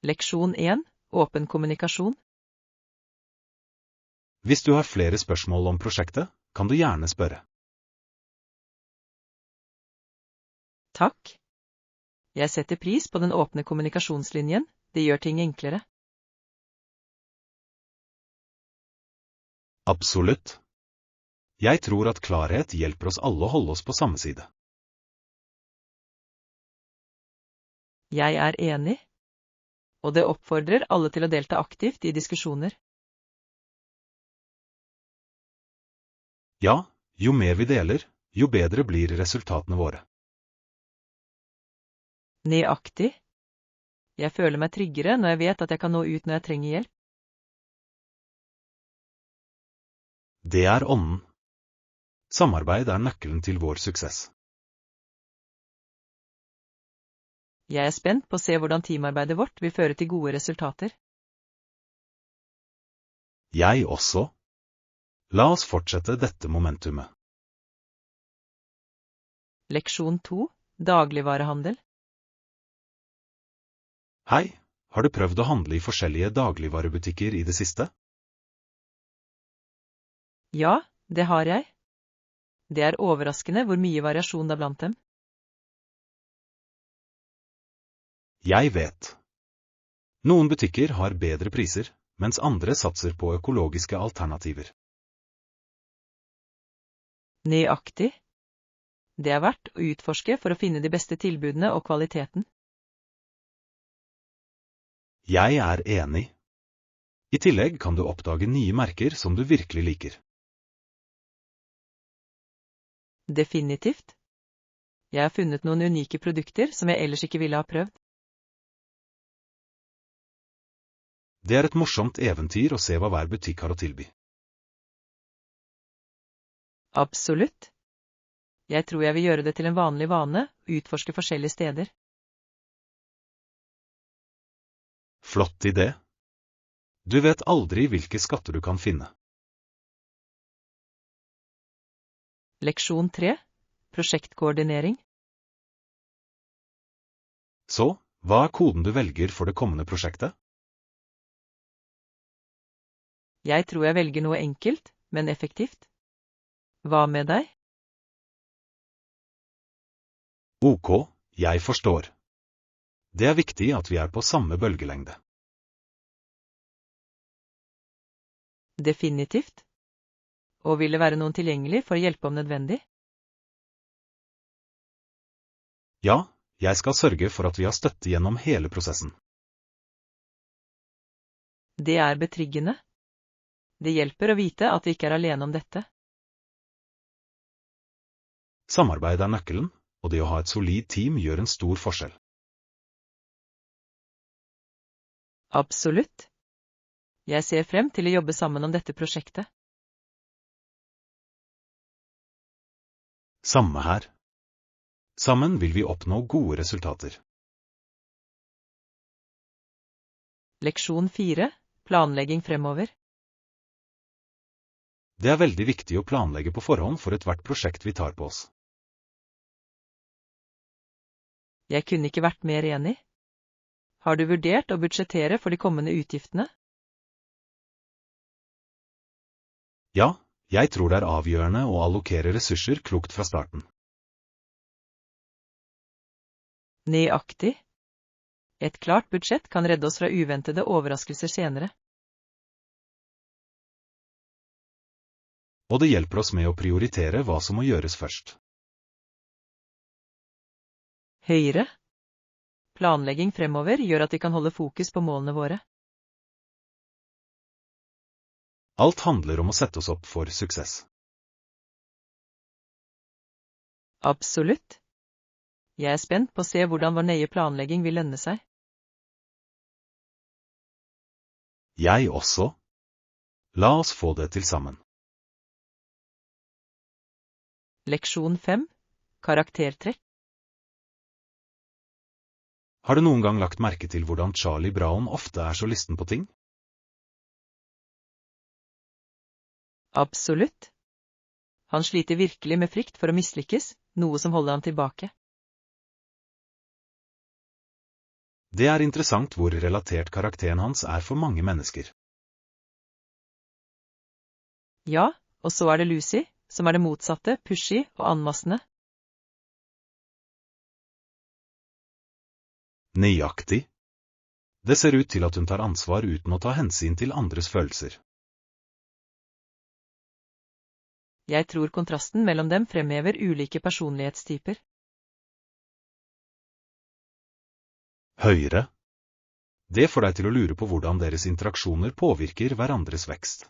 Leksjon 1. Åpen kommunikasjon. Hvis du har flere spørsmål om prosjektet, kan du gjerne spørre. Takk. Jeg setter pris på den åpne kommunikasjonslinjen, det gjør ting enklere. Absolutt. Jeg tror at klarhet hjelper oss alle å holde oss på samme side. Jeg er enig, og det oppfordrer alle til å delta aktivt i diskusjoner. Ja, jo mer vi deler, jo bedre blir resultatene våre. Nøyaktig. Jeg føler meg tryggere når jeg vet at jeg kan nå ut når jeg trenger hjelp. Det er ånden. Samarbeid er nøkkelen til vår suksess. Jeg er spent på å se hvordan teamarbeidet vårt vil føre til gode resultater. Jeg også. La oss fortsette dette momentumet. Leksjon 2. Dagligvarehandel. Hei, har du prøvd å handle i forskjellige dagligvarebutikker i det siste? Ja, det har jeg. Det er overraskende hvor mye variasjon det er blant dem. Jeg vet. Noen butikker har bedre priser, mens andre satser på økologiske alternativer. Nøyaktig. Det er verdt å utforske for å finne de beste tilbudene og kvaliteten. Jeg er enig. I tillegg kan du oppdage nye merker som du virkelig liker. Definitivt. Jeg har funnet noen unike produkter som jeg ellers ikke ville ha prøvd. Det er et morsomt eventyr å se hva hver butikk har å tilby. Absolutt. Jeg tror jeg vil gjøre det til en vanlig vane, å utforske forskjellige steder. Flott idé. Du vet aldri hvilke skatter du kan finne. Leksjon 3. Prosjektkoordinering. Så, hva er koden du velger for det kommende prosjektet? Jeg tror jeg velger noe enkelt, men effektivt. Hva med deg? Ok, jeg forstår. Det er viktig at vi er på samme bølgelengde. Definitivt. Og vil det være noen tilgjengelig for å hjelpe om nødvendig? Ja, jeg skal sørge for at vi har støtte gjennom hele prosessen. Det er betryggende. Det hjelper å vite at vi ikke er alene om dette. Samarbeid er nøkkelen, og det å ha et solid team gjør en stor forskjell. Absolutt. Jeg ser frem til å jobbe sammen om dette prosjektet. Samme her. Sammen vil vi oppnå gode resultater. Leksjon 4. Planlegging fremover. Det er veldig viktig å planlegge på forhånd for ethvert prosjekt vi tar på oss. Jeg kunne ikke vært mer enig. Har du vurdert å budsjettere for de kommende utgiftene? Ja, jeg tror det er avgjørende å allokere ressurser klokt fra starten. Nøyaktig. Et klart budsjett kan redde oss fra uventede overraskelser senere. Og det hjelper oss med å prioritere hva som må gjøres først. Høyre. Planlegging fremover gjør at vi kan holde fokus på målene våre. Alt handler om å sette oss opp for suksess. Absolutt. Jeg er spent på å se hvordan vår nøye planlegging vil lønne seg. Jeg også. La oss få det til sammen. Leksjon 5. Karaktertrekk. Har du noen gang lagt merke til hvordan Charlie Brown ofte er så lysten på ting? Absolutt. Han sliter virkelig med frykt for å mislykkes, noe som holder ham tilbake. Det er interessant hvor relatert karakteren hans er for mange mennesker. Ja, og så er det Lucy, som er det motsatte, pushy og anmassende. Nøyaktig. Det ser ut til at hun tar ansvar uten å ta hensyn til andres følelser. Jeg tror kontrasten mellom dem fremhever ulike personlighetstyper. Høyre. Det får deg til å lure på hvordan deres interaksjoner påvirker hverandres vekst.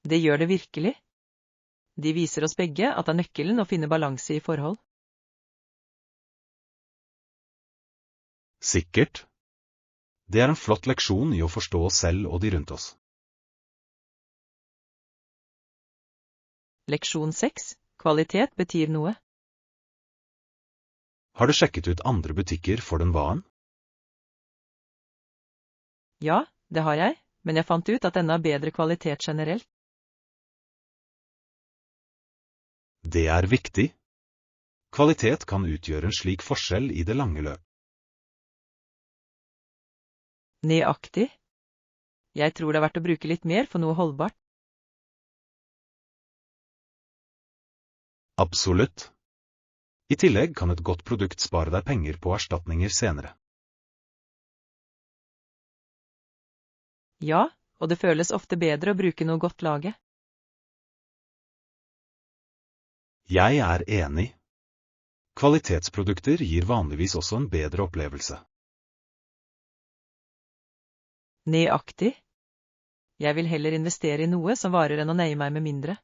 Det gjør det virkelig. De viser oss begge at det er nøkkelen å finne balanse i forhold. Sikkert. Det er en flott leksjon i å forstå oss selv og de rundt oss. Leksjon 6. Kvalitet betyr noe. Har du sjekket ut andre butikker for den varen? Ja, det har jeg, men jeg fant ut at denne har bedre kvalitet generelt. Det er viktig. Kvalitet kan utgjøre en slik forskjell i det lange løp. Nøyaktig. Jeg tror det er verdt å bruke litt mer for noe holdbart. Absolutt. I tillegg kan et godt produkt spare deg penger på erstatninger senere. Ja, og det føles ofte bedre å bruke noe godt laget. Jeg er enig. Kvalitetsprodukter gir vanligvis også en bedre opplevelse. Nøyaktig. Jeg vil heller investere i noe som varer enn å neie meg med mindre.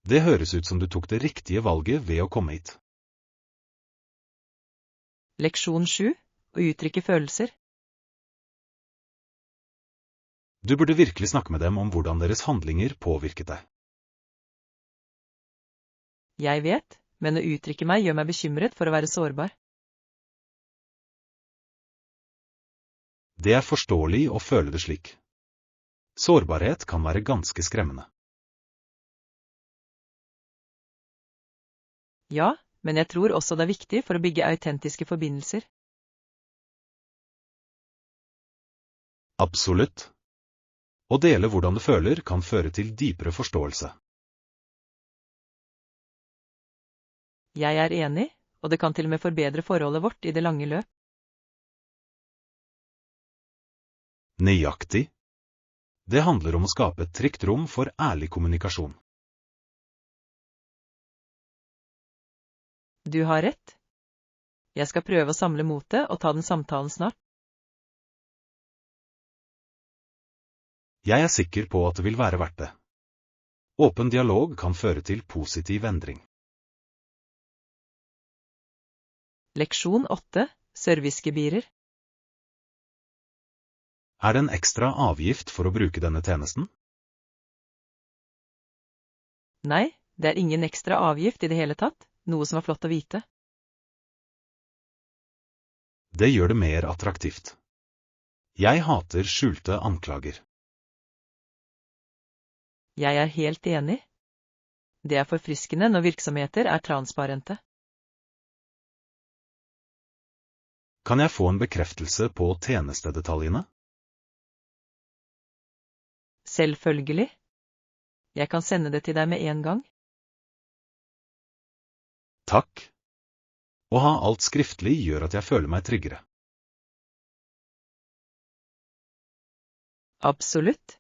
Det høres ut som du tok det riktige valget ved å komme hit. Leksjon 7. Å uttrykke følelser. Du burde virkelig snakke med dem om hvordan deres handlinger påvirket deg. Jeg vet, men å uttrykke meg gjør meg bekymret for å være sårbar. Det er forståelig å føle det slik. Sårbarhet kan være ganske skremmende. Ja, men jeg tror også det er viktig for å bygge autentiske forbindelser. Absolutt. Å dele hvordan du føler kan føre til dypere forståelse. Jeg er enig, og det kan til og med forbedre forholdet vårt i det lange løp. Nøyaktig. Det handler om å skape et trygt rom for ærlig kommunikasjon. Du har rett. Jeg skal prøve å samle motet og ta den samtalen snart. Jeg er sikker på at det vil være verdt det. Åpen dialog kan føre til positiv endring. Leksjon 8. Servicegebyrer. Er det en ekstra avgift for å bruke denne tjenesten? Nei, det er ingen ekstra avgift i det hele tatt, noe som er flott å vite. Det gjør det mer attraktivt. Jeg hater skjulte anklager. Jeg er helt enig. Det er forfriskende når virksomheter er transparente. Kan jeg få en bekreftelse på tjenestedetaljene? Selvfølgelig. Jeg kan sende det til deg med en gang. Takk. Å ha alt skriftlig gjør at jeg føler meg tryggere. Absolutt.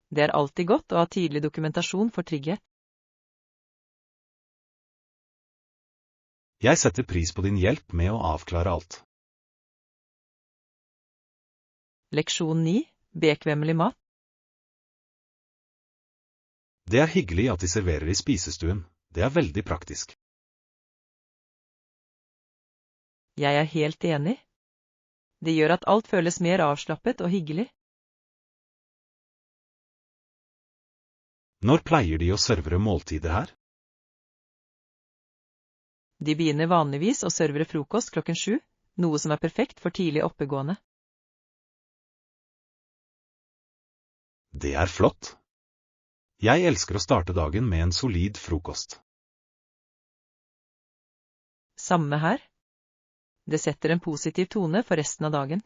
Det er alltid godt å ha tydelig dokumentasjon for trygghet. Jeg setter pris på din hjelp med å avklare alt. Leksjon 9. Bekvemmelig mat. Det er hyggelig at de serverer i spisestuen. Det er veldig praktisk. Jeg er helt enig. Det gjør at alt føles mer avslappet og hyggelig. Når pleier de å servere måltider her? De begynner vanligvis å servere frokost 7:00, noe som er perfekt for tidlig oppegående. Det er flott. Jeg elsker å starte dagen med en solid frokost. Samme her. Det setter en positiv tone for resten av dagen.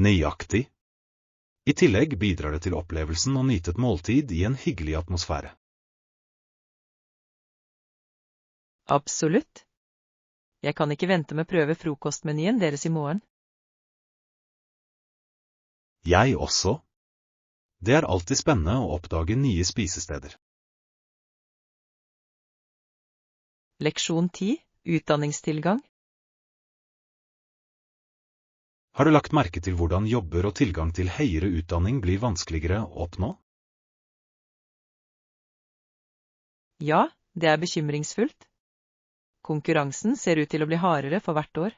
Nøyaktig. I tillegg bidrar det til opplevelsen å nyte et måltid i en hyggelig atmosfære. Absolutt. Jeg kan ikke vente med å prøve frokostmenyen deres i morgen. Jeg også. Det er alltid spennende å oppdage nye spisesteder. Leksjon 10. Utdanningstilgang. Har du lagt merke til hvordan jobber og tilgang til høyere utdanning blir vanskeligere å oppnå? Ja, det er bekymringsfullt. Konkurransen ser ut til å bli hardere for hvert år.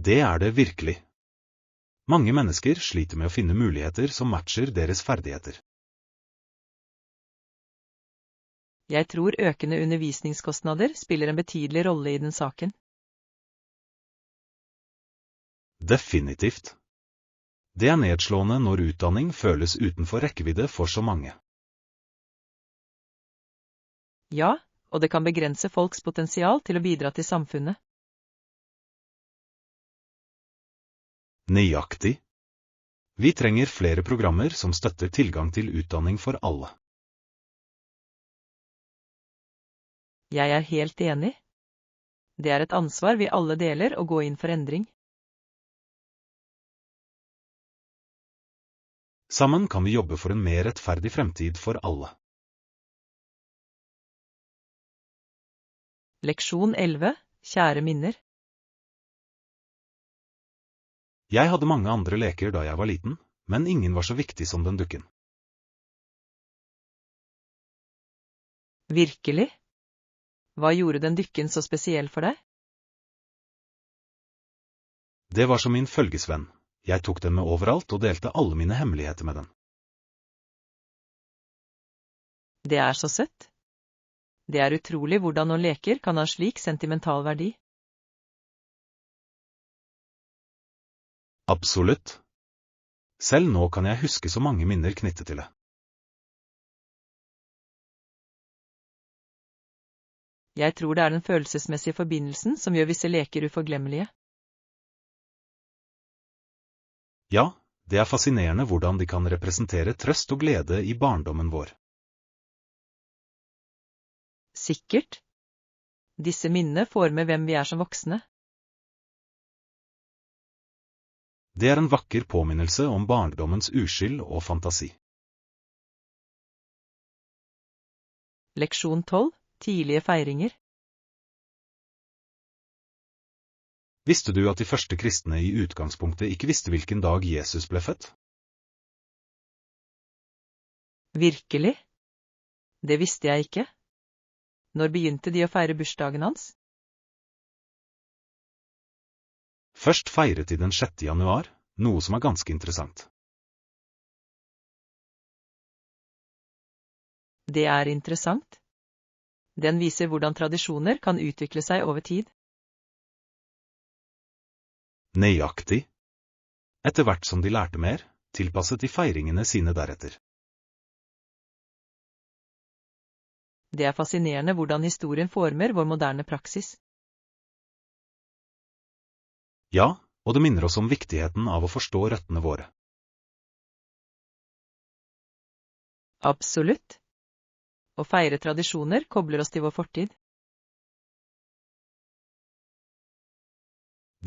Det er det virkelig. Mange mennesker sliter med å finne muligheter som matcher deres ferdigheter. Jeg tror økende undervisningskostnader spiller en betydelig rolle i den saken. Definitivt. Det er nedslående når utdanning føles utenfor rekkevidde for så mange. Ja, og det kan begrense folks potensial til å bidra til samfunnet. Nøyaktig. Vi trenger flere programmer som støtter tilgang til utdanning for alle. Jeg er helt enig. Det er et ansvar vi alle deler å gå inn for endring. Sammen kan vi jobbe for en mer rettferdig fremtid for alle. Leksjon 11. Kjære minner. Jeg hadde mange andre leker da jeg var liten, men ingen var så viktig som den dukken. Virkelig? Hva gjorde den dukken så spesiell for deg? Det var som min følgesvenn. Jeg tok den med overalt og delte alle mine hemmeligheter med den. Det er så søtt. Det er utrolig hvordan noen leker kan ha slik sentimental verdi. Absolutt. Selv nå kan jeg huske så mange minner knyttet til det. Jeg tror det er den følelsesmessige forbindelsen som gjør visse leker uforglemmelige. Ja, det er fascinerende hvordan de kan representere trøst og glede i barndommen vår. Sikkert. Disse minnene former hvem vi er som voksne. Det er en vakker påminnelse om barndommens uskyld og fantasi. Leksjon 12. Tidlige feiringer. Visste du at de første kristne i utgangspunktet ikke visste hvilken dag Jesus ble født? Virkelig? Det visste jeg ikke. Når begynte de å feire bursdagen hans? Først feiret de den 6. januar, noe som er ganske interessant. Det er interessant. Den viser hvordan tradisjoner kan utvikle seg over tid. Nøyaktig. Etter hvert som de lærte mer, tilpasset de feiringene sine deretter. Det er fascinerende hvordan historien former vår moderne praksis. Ja, og det minner oss om viktigheten av å forstå røttene våre. Absolutt. Å feire tradisjoner kobler oss til vår fortid.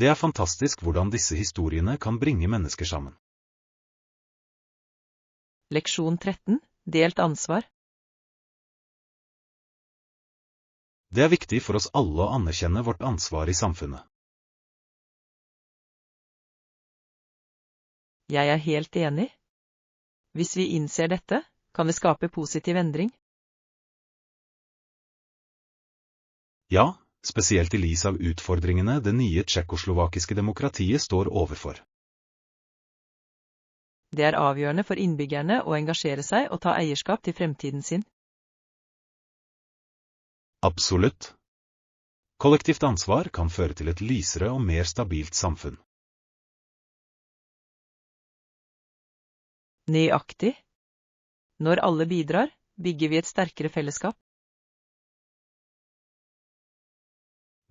Det er fantastisk hvordan disse historiene kan bringe mennesker sammen. Leksjon 13. Delt ansvar. Det er viktig for oss alle å anerkjenne vårt ansvar i samfunnet. Jeg er helt enig. Hvis vi innser dette, kan vi skape positiv endring. Ja, spesielt i lys av utfordringene det nye tsjekkoslovakiske demokratiet står overfor. Det er avgjørende for innbyggerne å engasjere seg og ta eierskap til fremtiden sin. Absolutt. Kollektivt ansvar kan føre til et lysere og mer stabilt samfunn. Nøyaktig. Når alle bidrar, bygger vi et sterkere fellesskap.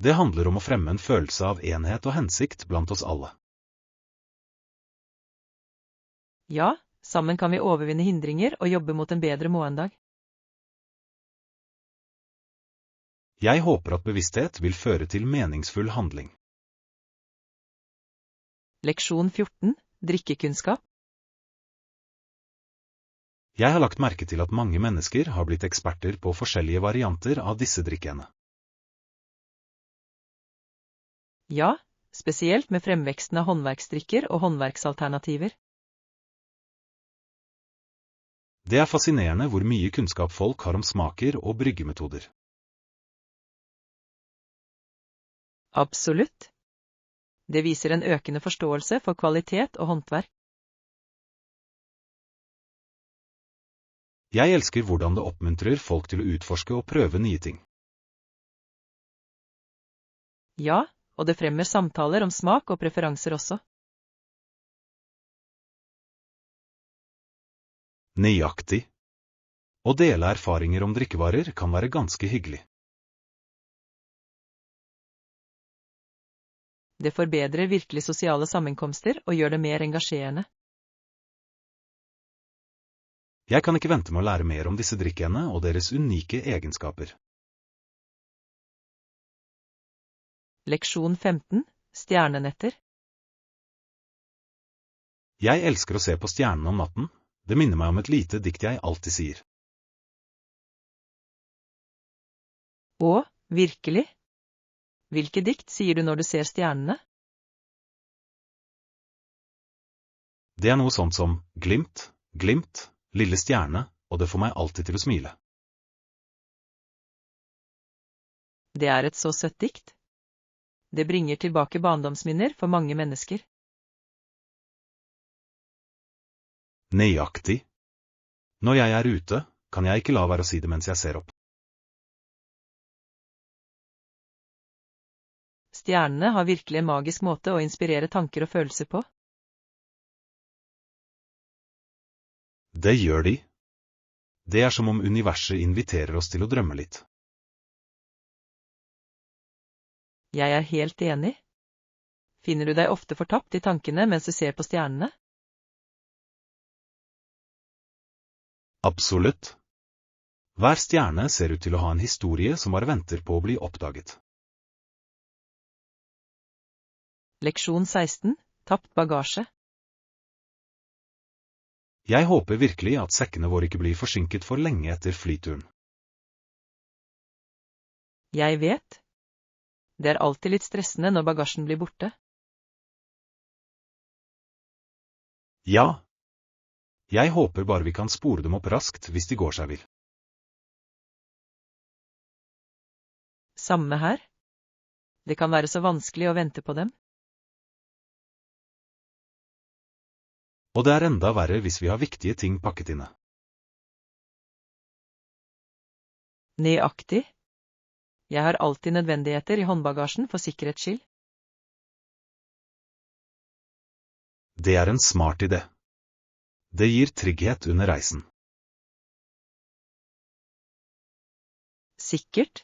Det handler om å fremme en følelse av enhet og hensikt blant oss alle. Ja, sammen kan vi overvinne hindringer og jobbe mot en bedre morgendag. Jeg håper at bevissthet vil føre til meningsfull handling. Leksjon 14. Drikkekunnskap. Jeg har lagt merke til at mange mennesker har blitt eksperter på forskjellige varianter av disse drikkene. Ja, spesielt med fremveksten av håndverksdrikker og håndverksalternativer. Det er fascinerende hvor mye kunnskap folk har om smaker og bryggemetoder. Absolutt. Det viser en økende forståelse for kvalitet og håndverk. Jeg elsker hvordan det oppmuntrer folk til å utforske og prøve nye ting. Ja, og det fremmer samtaler om smak og preferanser også. Nøyaktig. Å dele erfaringer om drikkevarer kan være ganske hyggelig. Det forbedrer virkelig sosiale sammenkomster og gjør det mer engasjerende. Jeg kan ikke vente med å lære mer om disse drikkene og deres unike egenskaper. Leksjon 15. Stjernenetter. Jeg elsker å se på stjernene om natten. Det minner meg om et lite dikt jeg alltid sier. Å, virkelig? Hvilke dikt sier du når du ser stjernene? Det er noe sånt som glimt, glimt, lille stjerne, og det får meg alltid til å smile. Det er et så søtt dikt. Det bringer tilbake barndomsminner for mange mennesker. Nøyaktig. Når jeg er ute, kan jeg ikke la være å si det mens jeg ser opp. Stjernene har virkelig en magisk måte å inspirere tanker og følelser på. Det gjør de. Det er som om universet inviterer oss til å drømme litt. Jeg er helt enig. Finner du deg ofte fortapt i tankene mens du ser på stjernene? Absolutt. Hver stjerne ser ut til å ha en historie som bare venter på å bli oppdaget. Leksjon 16. Tapt bagasje. Jeg håper virkelig at sekkene våre ikke blir forsinket for lenge etter flyturen. Jeg vet. Det er alltid litt stressende når bagasjen blir borte. Ja. Jeg håper bare vi kan spore dem opp raskt hvis de går seg vill. Samme her. Det kan være så vanskelig å vente på dem. Og det er enda verre hvis vi har viktige ting pakket inne. Nøyaktig. Jeg har alltid nødvendigheter i håndbagasjen for sikkerhets skyld. Det er en smart idé. Det gir trygghet under reisen. Sikkert.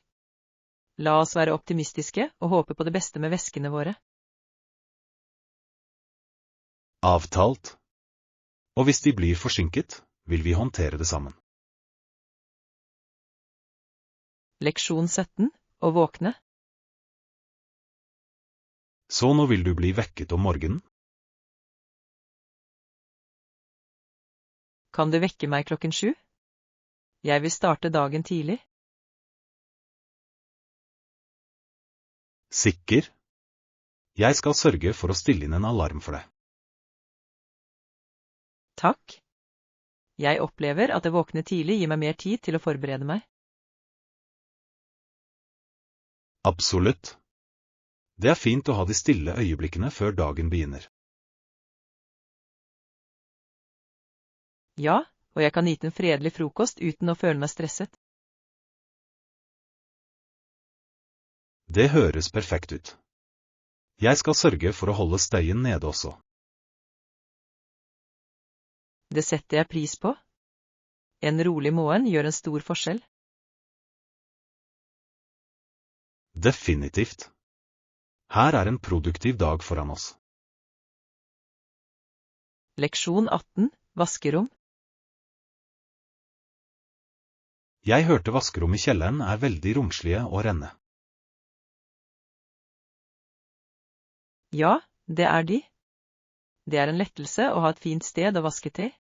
La oss være optimistiske og håpe på det beste med veskene våre. Avtalt. Og hvis de blir forsinket, vil vi håndtere det sammen. Leksjon 17. Å våkne. Så nå vil du bli vekket om morgenen? Kan du vekke meg 7:00? Jeg vil starte dagen tidlig. Sikker? Jeg skal sørge for å stille inn en alarm for deg. Takk. Jeg opplever at det våkne tidlig gir meg mer tid til å forberede meg. Absolutt. Det er fint å ha de stille øyeblikkene før dagen begynner. Ja, og jeg kan nyte en fredelig frokost uten å føle meg stresset. Det høres perfekt ut. Jeg skal sørge for å holde støyen nede også. Det setter jeg pris på. En rolig morgen gjør en stor forskjell. Definitivt. Her er en produktiv dag foran oss. Leksjon 18, vaskerom. Jeg hørte vaskerom i kjelleren er veldig romslige og renne. Ja, det er de. Det er en lettelse å ha et fint sted å vaske til.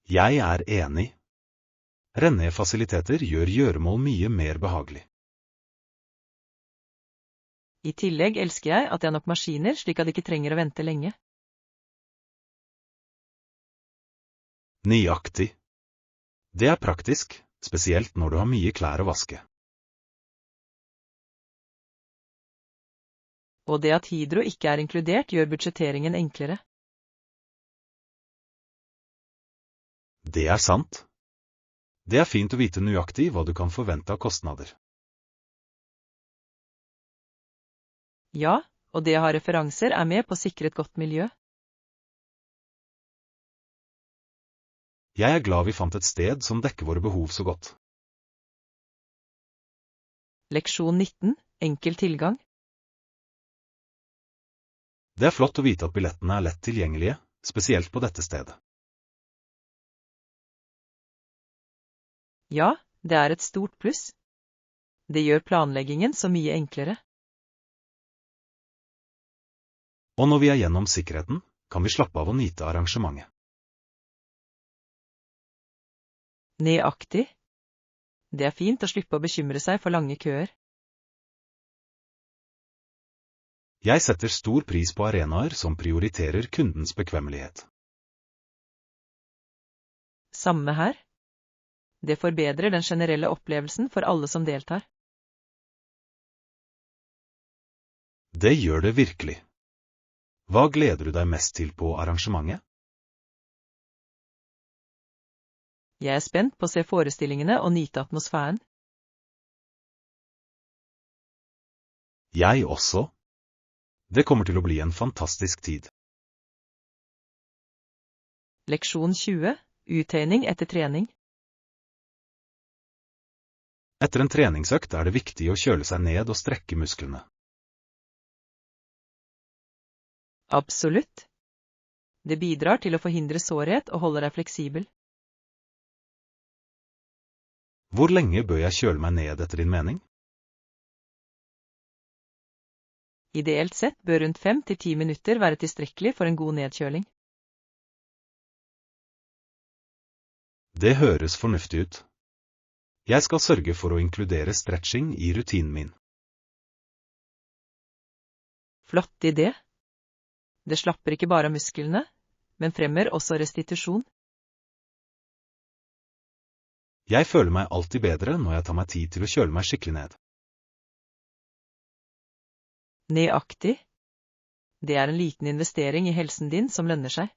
Jeg er enig. Rennende fasiliteter gjør gjøremål mye mer behagelig. I tillegg elsker jeg at jeg har nok maskiner slik at jeg ikke trenger å vente lenge. Nøyaktig. Det er praktisk, spesielt når du har mye klær å vaske. Og det at Hydro ikke er inkludert gjør budsjetteringen enklere. Det er sant. Det er fint å vite nøyaktig hva du kan forvente av kostnader. Ja, og det å ha referanser er med på å sikre et godt miljø. Jeg er glad vi fant et sted som dekker våre behov så godt. Leksjon 19, enkel tilgang. Det er flott å vite at billettene er lett tilgjengelige, spesielt på dette stedet. Ja, det er et stort pluss. Det gjør planleggingen så mye enklere. Og når vi er gjennom sikkerheten, kan vi slappe av og nyte arrangementet. Nøyaktig. Det er fint å slippe å bekymre seg for lange køer. Jeg setter stor pris på arenaer som prioriterer kundens bekvemmelighet. Samme her. Det forbedrer den generelle opplevelsen for alle som deltar. Det gjør det virkelig. Hva gleder du deg mest til på arrangementet? Jeg er spent på å se forestillingene og nyte atmosfæren. Jeg også. Det kommer til å bli en fantastisk tid. Leksjon 20, uttøyning etter trening. Etter en treningsøkt er det viktig å kjøle seg ned og strekke musklene. Absolutt. Det bidrar til å forhindre sårhet og holde deg fleksibel. Hvor lenge bør jeg kjøle meg ned etter din mening? Ideelt sett bør rundt 5 til 10 minutter være tilstrekkelig for en god nedkjøling. Det høres fornuftig ut. Jeg skal sørge for å inkludere stretching i rutinen min. Flott idé. Det slapper ikke bare av musklene, men fremmer også restitusjon. Jeg føler meg alltid bedre når jeg tar meg tid til å kjøle meg skikkelig ned. Nøyaktig. Det er en liten investering i helsen din som lønner seg.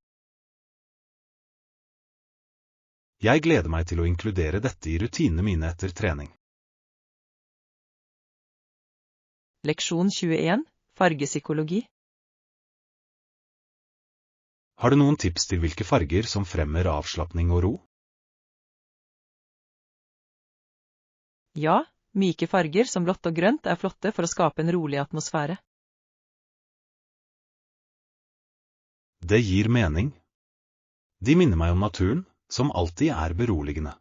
Jeg gleder meg til å inkludere dette i rutinene mine etter trening. Leksjon 21, fargepsykologi. Har du noen tips til hvilke farger som fremmer avslapping og ro? Ja, myke farger som blått og grønt er flotte for å skape en rolig atmosfære. Det gir mening. De minner meg om naturen, som alltid er beroligende.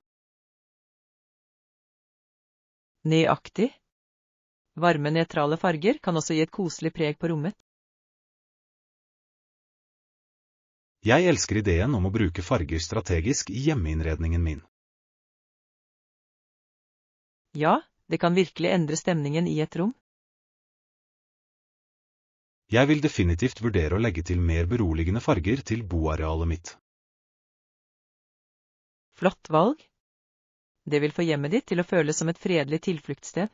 Nøyaktig. Varme, nøytrale farger kan også gi et koselig preg på rommet. Jeg elsker ideen om å bruke farger strategisk i hjemmeinnredningen min. Ja, det kan virkelig endre stemningen i et rom. Jeg vil definitivt vurdere å legge til mer beroligende farger til boarealet mitt. Flott valg. Det vil få hjemmet ditt til å føles som et fredelig tilfluktssted.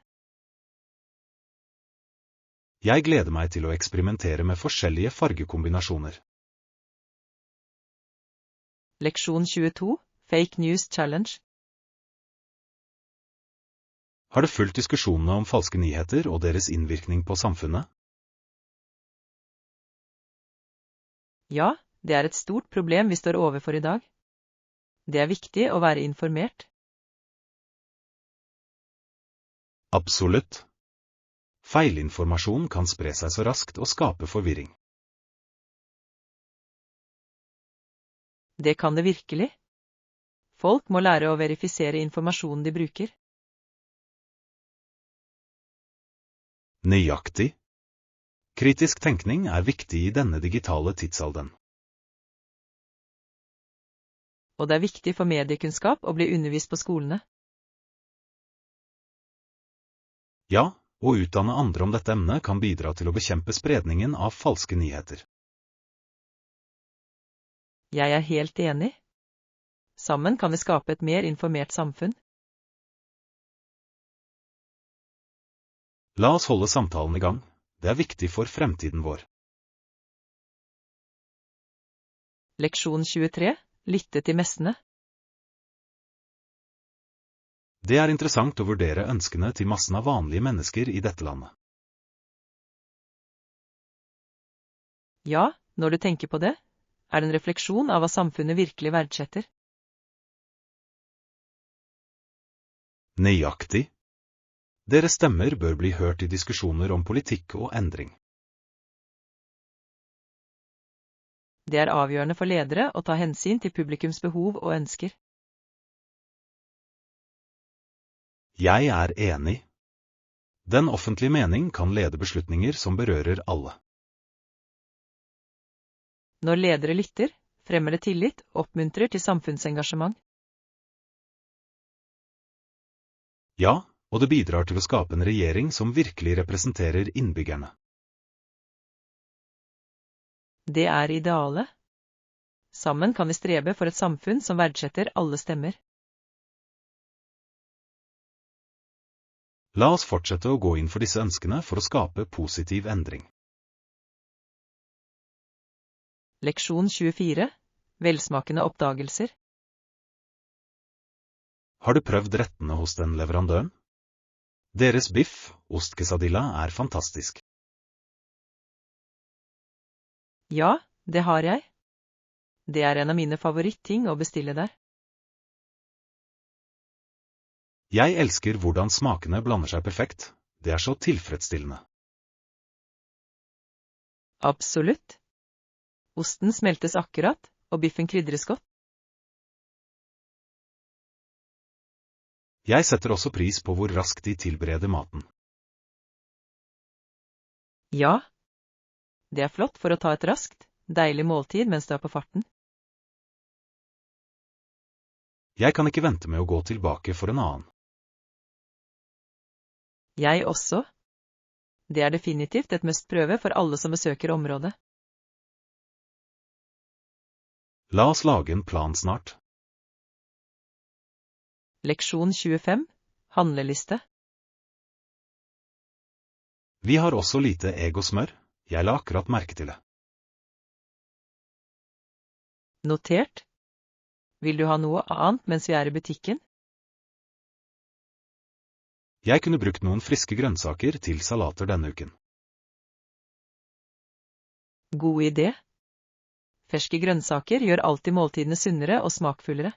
Jeg gleder meg til å eksperimentere med forskjellige fargekombinasjoner. Leksjon 22, Fake News Challenge. Har du fulgt diskusjonene om falske nyheter og deres innvirkning på samfunnet? Ja, Det er et stort problem vi står overfor i dag. Det er viktig å være informert. Absolutt. Feilinformasjon kan spre seg så raskt og skape forvirring. Det kan det virkelig. Folk må lære å verifisere informasjonen de bruker. Nøyaktig. Kritisk tenkning er viktig i denne digitale tidsalderen. Og det er viktig for mediekunnskap å bli undervist på skolene. Ja, å utdanne andre om dette emnet kan bidra til å bekjempe spredningen av falske nyheter. Jeg er helt enig. Sammen kan vi skape et mer informert samfunn. La oss holde samtalen i gang. Det er viktig for fremtiden vår. Leksjon 23. Lytte til messene. Det er interessant å vurdere ønskene til massen av vanlige mennesker i dette landet. Ja, når du tenker på det, er det en refleksjon av hva samfunnet virkelig verdsetter. Nøyaktig. Deres stemmer bør bli hørt i diskusjoner om politikk og endring. Det er avgjørende for ledere å ta hensyn til publikums behov og ønsker. Jeg er enig. Den offentlige mening kan lede beslutninger som berører alle. Når ledere lytter, fremmer det tillit og oppmuntrer til samfunnsengasjement. Ja, og det bidrar til å skape en regjering som virkelig representerer innbyggerne. Det er idealet. Sammen kan vi strebe for et samfunn som verdsetter alle stemmer. La oss fortsette å gå inn for disse ønskene for å skape positiv endring. Leksjon 24. Velsmakende oppdagelser. Har du prøvd rettene hos den leverandøren? Deres biff, ostquesadilla, er fantastisk. Ja, det har jeg. Det er en av mine favorittting å bestille der. Jeg elsker hvordan smakene blander seg perfekt. Det er så tilfredsstillende. Absolutt. Osten smeltes akkurat, og biffen krydres godt. Jeg setter også pris på hvor raskt de tilbereder maten. Ja, det er flott for å ta et raskt, deilig måltid mens du er på farten. Jeg kan ikke vente med å gå tilbake for en annen. Jeg også. Det er definitivt et must-prøve for alle som besøker området. La oss lage en plan snart. Leksjon 25. Handleliste. Vi har også lite egg og smør. Jeg la akkurat merke til det. Notert. Vil du ha noe annet mens vi er i butikken? Jeg kunne brukt noen friske grønnsaker til salater denne uken. God idé. Ferske grønnsaker gjør alltid måltidene sunnere og smakfullere.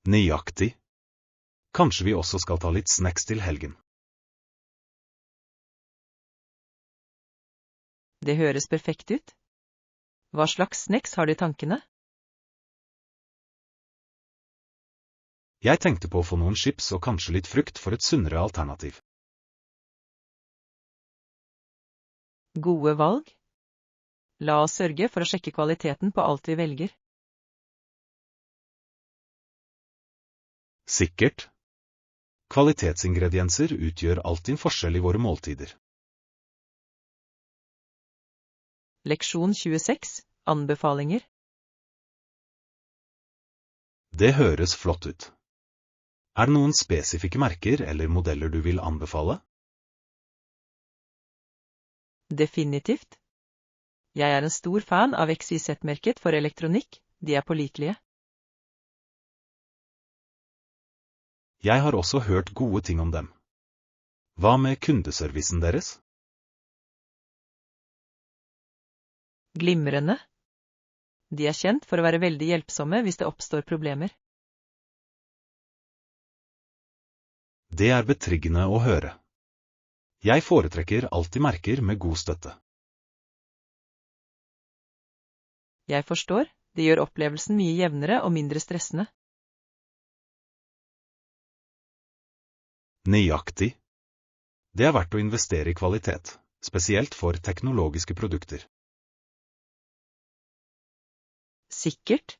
Nøyaktig. Kanskje vi også skal ta litt snacks til helgen. Det høres perfekt ut. Hva slags snacks har du i tankene? Jeg tenkte på å få noen chips og kanskje litt frukt for et sunnere alternativ. Gode valg. La oss sørge for å sjekke kvaliteten på alt vi velger. Sikkert. Kvalitetsingredienser utgjør alltid en forskjell i våre måltider. Leksjon 26. Anbefalinger. Det høres flott ut. Er det noen spesifikke merker eller modeller du vil anbefale? Definitivt. Jeg er en stor fan av XYZ-merket for elektronikk, de er pålitelige. Jeg har også hørt gode ting om dem. Hva med kundeservicen deres? Glimrende. De er kjent for å være veldig hjelpsomme hvis det oppstår problemer. Det er betryggende å høre. Jeg foretrekker alltid merker med god støtte. Jeg forstår, det gjør opplevelsen mye jevnere og mindre stressende. Nøyaktig. Det er verdt å investere i kvalitet, spesielt for teknologiske produkter. Sikkert.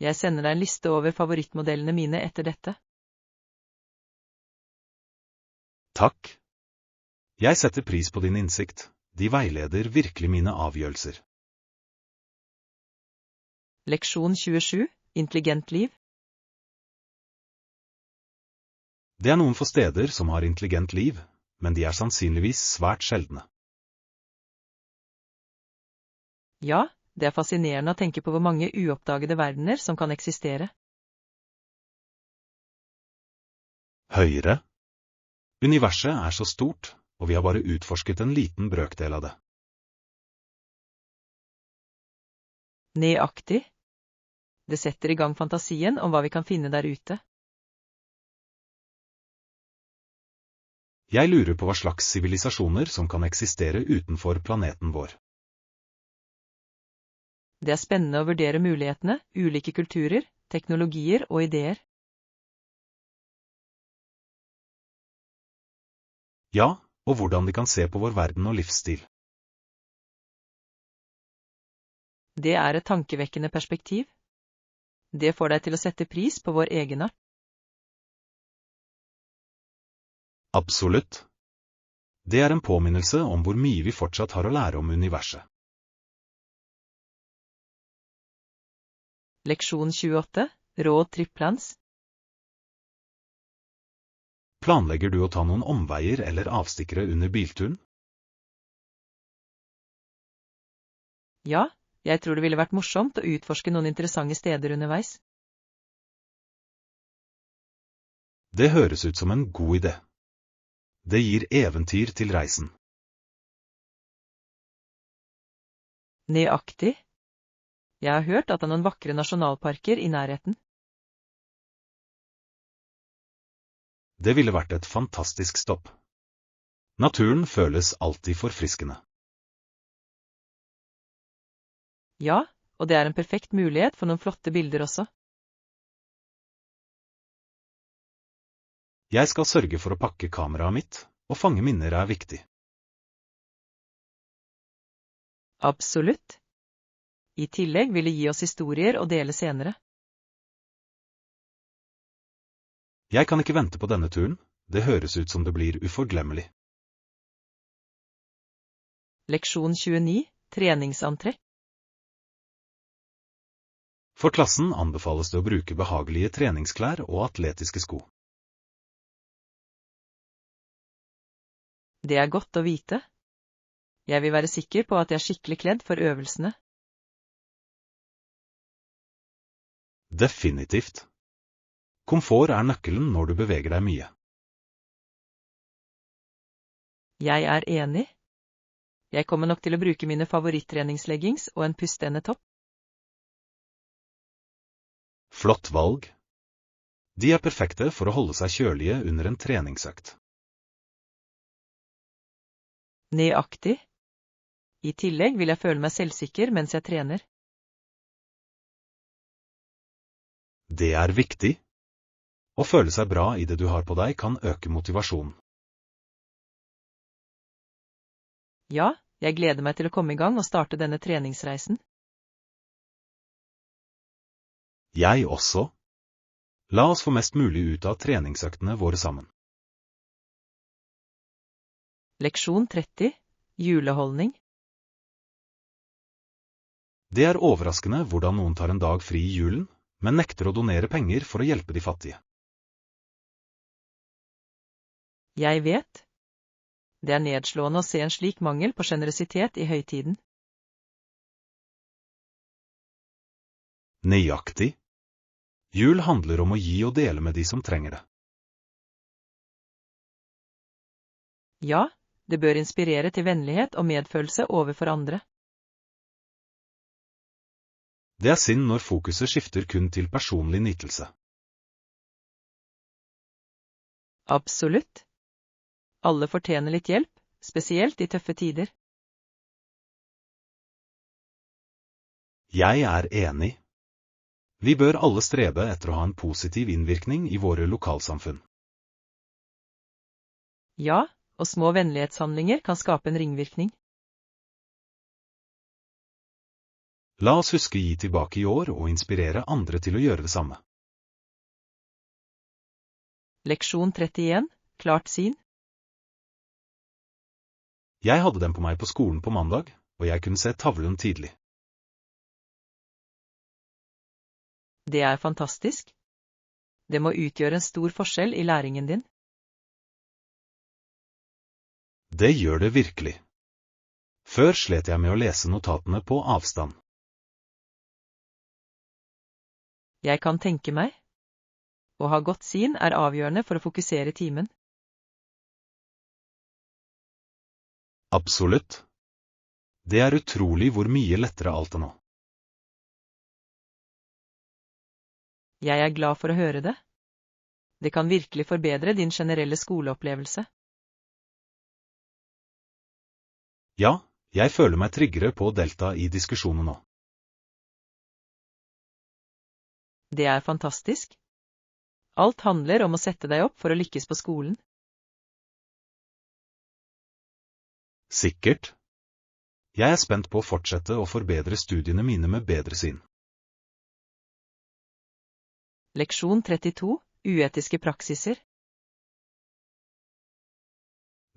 Jeg sender deg en liste over favorittmodellene mine etter dette. Takk. Jeg setter pris på din innsikt. De veileder virkelig mine avgjørelser. Leksjon 27. Intelligent liv. Det er noen få steder som har intelligent liv, men de er sannsynligvis svært sjeldne. Ja, det er fascinerende å tenke på hvor mange uoppdagede verdener som kan eksistere. Høyre. Universet er så stort, og vi har bare utforsket en liten brøkdel av det. Nøyaktig. Det setter i gang fantasien om hva vi kan finne der ute. Jeg lurer på hva slags sivilisasjoner som kan eksistere utenfor planeten vår. Det er spennende å vurdere mulighetene, ulike kulturer, teknologier og ideer. Ja, og hvordan de kan se på vår verden og livsstil. Det er et tankevekkende perspektiv. Det får deg til å sette pris på vår egenart. Absolutt. Det er en påminnelse om hvor mye vi fortsatt har å lære om universet. Leksjon 28. Råd tripplans. Planlegger du å ta noen omveier eller avstikkere under bilturen? Ja, jeg tror det ville vært morsomt å utforske noen interessante steder underveis. Det høres ut som en god idé. Det gir eventyr til reisen. Nøyaktig. Jeg har hørt at det er noen vakre nasjonalparker i nærheten. Det ville vært et fantastisk stopp. Naturen føles alltid forfriskende. Ja, og det er en perfekt mulighet for noen flotte bilder også. Jeg skal sørge for å pakke kameraet mitt, og fange minner er viktig. Absolutt. I tillegg vil det gi oss historier å dele senere. Jeg kan ikke vente på denne turen, det høres ut som det blir uforglemmelig. Leksjon 29. Treningsantrekk. For klassen anbefales det å bruke behagelige treningsklær og atletiske sko. Det er godt å vite. Jeg vil være sikker på at jeg er skikkelig kledd for øvelsene. Definitivt. Komfort er nøkkelen når du beveger deg mye. Jeg er enig. Jeg kommer nok til å bruke mine favorittreningsleggings og en pusteendetopp. Flott valg. De er perfekte for å holde seg kjølige under en treningsøkt. Nøyaktig. I tillegg vil jeg føle meg selvsikker mens jeg trener. Det er viktig. Å føle seg bra i det du har på deg kan øke motivasjonen. Ja, jeg gleder meg til å komme i gang og starte denne treningsreisen. Jeg også. La oss få mest mulig ut av treningsøktene våre sammen. Leksjon 30. Juleholdning. Det er overraskende hvordan noen tar en dag fri i julen, men nekter å donere penger for å hjelpe de fattige. Jeg vet. Det er nedslående å se en slik mangel på generøsitet i høytiden. Nøyaktig. Jul handler om å gi og dele med de som trenger det. Ja, det bør inspirere til vennlighet og medfølelse overfor andre. Det er synd når fokuset skifter kun til personlig nytelse. Absolutt. Alle fortjener litt hjelp, spesielt i tøffe tider. Jeg er enig. Vi bør alle strebe etter å ha en positiv innvirkning i våre lokalsamfunn. Ja, og små vennlighetshandlinger kan skape en ringvirkning. La oss huske gi tilbake i år og inspirere andre til å gjøre det samme. Leksjon 31, klart syn. Jeg hadde den på meg på skolen på mandag, og jeg kunne se tavlen tidlig. Det er fantastisk. Det må utgjøre en stor forskjell i læringen din. Det gjør det virkelig. Før slet jeg med å lese notatene på avstand. Jeg kan tenke meg. Å ha godt syn er avgjørende for å fokusere timen. Absolutt. Det er utrolig hvor mye lettere alt er nå. Jeg er glad for å høre det. Det kan virkelig forbedre din generelle skoleopplevelse. Ja, jeg føler meg tryggere på å delta i diskusjonen nå. Det er fantastisk. Alt handler om å sette deg opp for å lykkes på skolen. Sikkert. Jeg er spent på å fortsette å forbedre studiene mine med bedre syn. Leksjon 32, uetiske praksiser.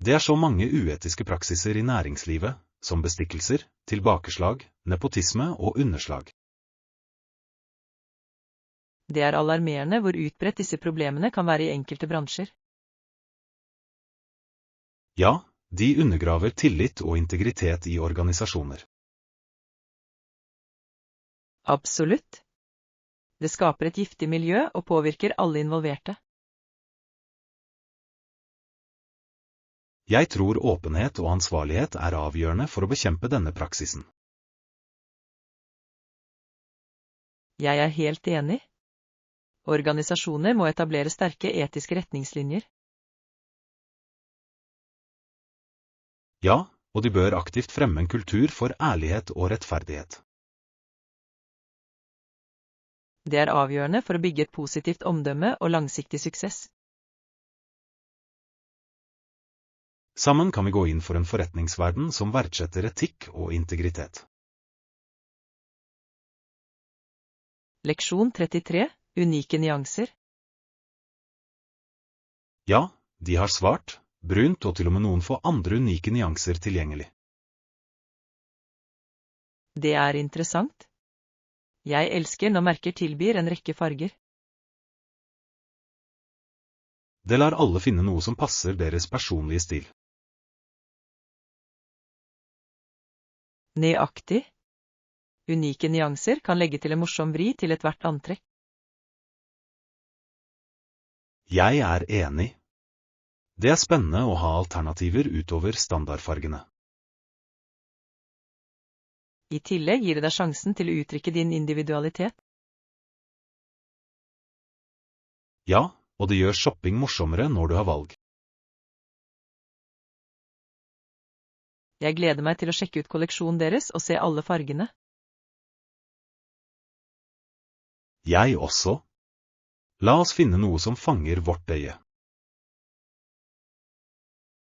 Det er så mange uetiske praksiser i næringslivet, som bestikkelser, tilbakeslag, nepotisme og underslag. Det er alarmerende hvor utbredt disse problemene kan være i enkelte bransjer. Ja, de undergraver tillit og integritet i organisasjoner. Absolutt. Det skaper et giftig miljø og påvirker alle involverte. Jeg tror åpenhet og ansvarlighet er avgjørende for å bekjempe denne praksisen. Jeg er helt enig. Organisasjoner må etablere sterke etiske retningslinjer. Ja, og de bør aktivt fremme en kultur for ærlighet og rettferdighet. Det er avgjørende for å bygge et positivt omdømme og langsiktig suksess. Sammen kan vi gå inn for en forretningsverden som verdsetter etikk og integritet. Leksjon 33, unike nyanser. Ja, de har svart, brunt og til og med noen få andre unike nyanser tilgjengelig. Det er interessant. Jeg elsker når merker tilbyr en rekke farger. Det lar alle finne noe som passer deres personlige stil. Nøyaktig. Unike nyanser kan legge til en morsom vri til ethvert antrekk. Jeg er enig. Det er spennende å ha alternativer utover standardfargene. I tillegg gir det deg sjansen til å uttrykke din individualitet. Ja, og det gjør shopping morsommere når du har valg. Jeg gleder meg til å sjekke ut kolleksjonen deres og se alle fargene. Jeg også. La oss finne noe som fanger vårt øye.